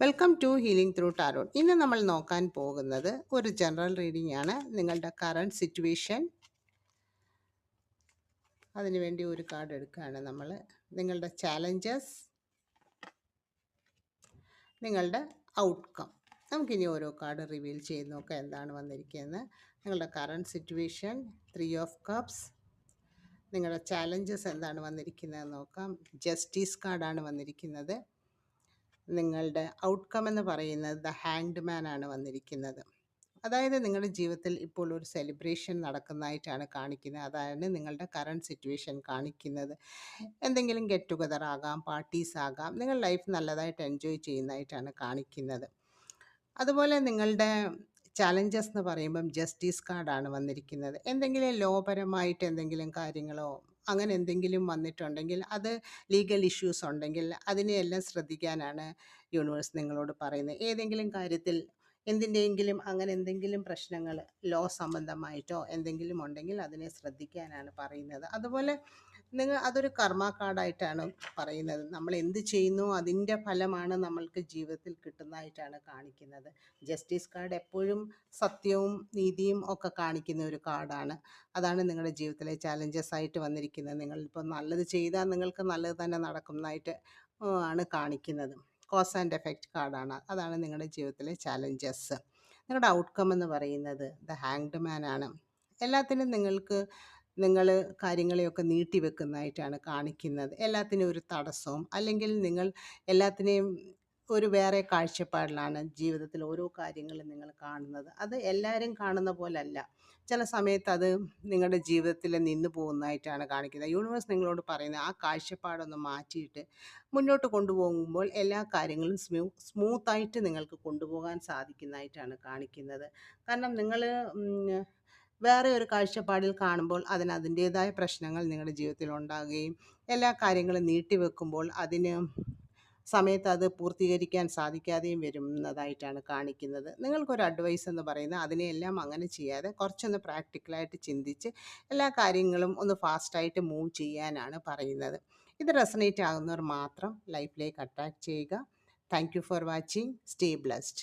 Welcome to healing through tarot. ഇന്ന് നമ്മൾ നോക്കാൻ പോകുന്നത് ഒരു ജനറൽ റീഡിംഗ് ആണ്. നിങ്ങളുടെ കറണ്ട് സിറ്റുവേഷൻ, അതിനുവേണ്ടി ഒരു കാർഡ് എടുക്കുകയാണ് നമ്മൾ. നിങ്ങളുടെ ചാലഞ്ചസ്, നിങ്ങളുടെ ഔട്ട്കം. നമുക്കിനി ഓരോ കാർഡ് റിവീൽ ചെയ്ത് നോക്കാം എന്താണ് വന്നിരിക്കുന്നത്. നിങ്ങളുടെ കറണ്ട് സിറ്റുവേഷൻ, 3 ഓഫ് കപ്സ്. നിങ്ങളുടെ ചാലഞ്ചസ് എന്താണ് വന്നിരിക്കുന്നത് നോക്കാം. ജസ്റ്റിസ് കാർഡാണ് വന്നിരിക്കുന്നത്. നിങ്ങളുടെ ഔട്ട്കം എന്ന് പറയുന്നത് ദ ഹാങ്ഡ് മാൻ ആണ് വന്നിരിക്കുന്നത്. അതായത് നിങ്ങളുടെ ജീവിതത്തിൽ ഇപ്പോൾ ഒരു സെലിബ്രേഷൻ നടക്കുന്നതായിട്ടാണ് കാണിക്കുന്നത്. അതാണ് നിങ്ങളുടെ കറണ്ട് സിറ്റുവേഷൻ കാണിക്കുന്നത്. എന്തെങ്കിലും ഗെറ്റ് ടുഗദർ ആകാം, പാർട്ടീസ് ആകാം. നിങ്ങൾ ലൈഫ് നല്ലതായിട്ട് എൻജോയ് ചെയ്യുന്നതായിട്ടാണ് കാണിക്കുന്നത്. അതുപോലെ നിങ്ങളുടെ ചാലഞ്ചസ് എന്ന് പറയുമ്പം ജസ്റ്റിസ് കാർഡാണ് വന്നിരിക്കുന്നത്. എന്തെങ്കിലും ലോപരമായിട്ട് എന്തെങ്കിലും കാര്യങ്ങളോ അങ്ങനെ എന്തെങ്കിലും വന്നിട്ടുണ്ടെങ്കിൽ, അത് ലീഗൽ ഇഷ്യൂസ് ഉണ്ടെങ്കിൽ അതിനെയെല്ലാം ശ്രദ്ധിക്കാനാണ് യൂണിവേഴ്സ് നിങ്ങളോട് പറയുന്നത്. ഏതെങ്കിലും കാര്യത്തിൽ എന്തിൻ്റെയെങ്കിലും അങ്ങനെ എന്തെങ്കിലും പ്രശ്നങ്ങൾ ലോ സംബന്ധമായിട്ടോ എന്തെങ്കിലും ഉണ്ടെങ്കിൽ അതിനെ ശ്രദ്ധിക്കാനാണ് പറയുന്നത്. അതുപോലെ നിങ്ങൾ അതൊരു കർമ്മ കാർഡായിട്ടാണ് പറയുന്നത്. നമ്മൾ എന്ത് ചെയ്യുന്നു അതിൻ്റെ ഫലമാണ് നമ്മൾക്ക് ജീവിതത്തിൽ കിട്ടുന്നതായിട്ടാണ് കാണിക്കുന്നത്. ജസ്റ്റിസ് കാർഡ് എപ്പോഴും സത്യവും നീതിയും ഒക്കെ കാണിക്കുന്ന ഒരു കാർഡാണ്. അതാണ് നിങ്ങളുടെ ജീവിതത്തിലെ ചാലഞ്ചസ് ആയിട്ട് വന്നിരിക്കുന്നത്. നിങ്ങളിപ്പോൾ നല്ലത് ചെയ്താൽ നിങ്ങൾക്ക് നല്ലത് തന്നെ നടക്കുന്നതായിട്ട് ആണ് കാണിക്കുന്നത്. കോസ് ആൻഡ് എഫക്റ്റ് കാർഡാണ്. അതാണ് നിങ്ങളുടെ ജീവിതത്തിലെ ചാലഞ്ചസ്. നിങ്ങളുടെ ഔട്ട്കം എന്ന് പറയുന്നത് ദ ഹാങ്ഡ് മാൻ ആണ്. എല്ലാത്തിനും നിങ്ങൾ കാര്യങ്ങളെയൊക്കെ നീട്ടിവെക്കുന്നതായിട്ടാണ് കാണിക്കുന്നത്. എല്ലാത്തിനും ഒരു തടസ്സവും അല്ലെങ്കിൽ നിങ്ങൾ എല്ലാത്തിനെയും ഒരു വേറെ കാഴ്ചപ്പാടിലാണ് ജീവിതത്തിൽ ഓരോ കാര്യങ്ങളും നിങ്ങൾ കാണുന്നത്. അത് എല്ലാവരും കാണുന്ന പോലല്ല. ചില സമയത്ത് അത് നിങ്ങളുടെ ജീവിതത്തിൽ നിന്ന് പോകുന്നതായിട്ടാണ് കാണിക്കുന്നത്. യൂണിവേഴ്സ് നിങ്ങളോട് പറയുന്നത് ആ കാഴ്ചപ്പാടൊന്ന് മാറ്റിയിട്ട് മുന്നോട്ട് കൊണ്ടുപോകുമ്പോൾ എല്ലാ കാര്യങ്ങളും സ്മൂത്തായിട്ട് നിങ്ങൾക്ക് കൊണ്ടുപോകാൻ സാധിക്കുന്നതായിട്ടാണ് കാണിക്കുന്നത്. കാരണം നിങ്ങൾ വേറെ ഒരു കാഴ്ചപ്പാടിൽ കാണുമ്പോൾ അതിൻ്റേതായ പ്രശ്നങ്ങൾ നിങ്ങളുടെ ജീവിതത്തിൽ ഉണ്ടാകുകയും എല്ലാ കാര്യങ്ങളും നീട്ടിവെക്കുമ്പോൾ അതിന് സമയത്ത് അത് പൂർത്തീകരിക്കാൻ സാധിക്കാതെയും വരുന്നതായിട്ടാണ് കാണിക്കുന്നത്. നിങ്ങൾക്കൊരു അഡ്വൈസ് എന്ന് പറയുന്നത് അതിനെയെല്ലാം അങ്ങനെ ചെയ്യാതെ കുറച്ചൊന്ന് പ്രാക്ടിക്കലായിട്ട് ചിന്തിച്ച് എല്ലാ കാര്യങ്ങളും ഒന്ന് ഫാസ്റ്റായിട്ട് മൂവ് ചെയ്യാനാണ് പറയുന്നത്. ഇത് റെസണേറ്റ് ആകുന്നവർ മാത്രം ലൈഫിലേക്ക് അട്രാക്റ്റ് ചെയ്യുക. Thank you for watching. Stay blessed.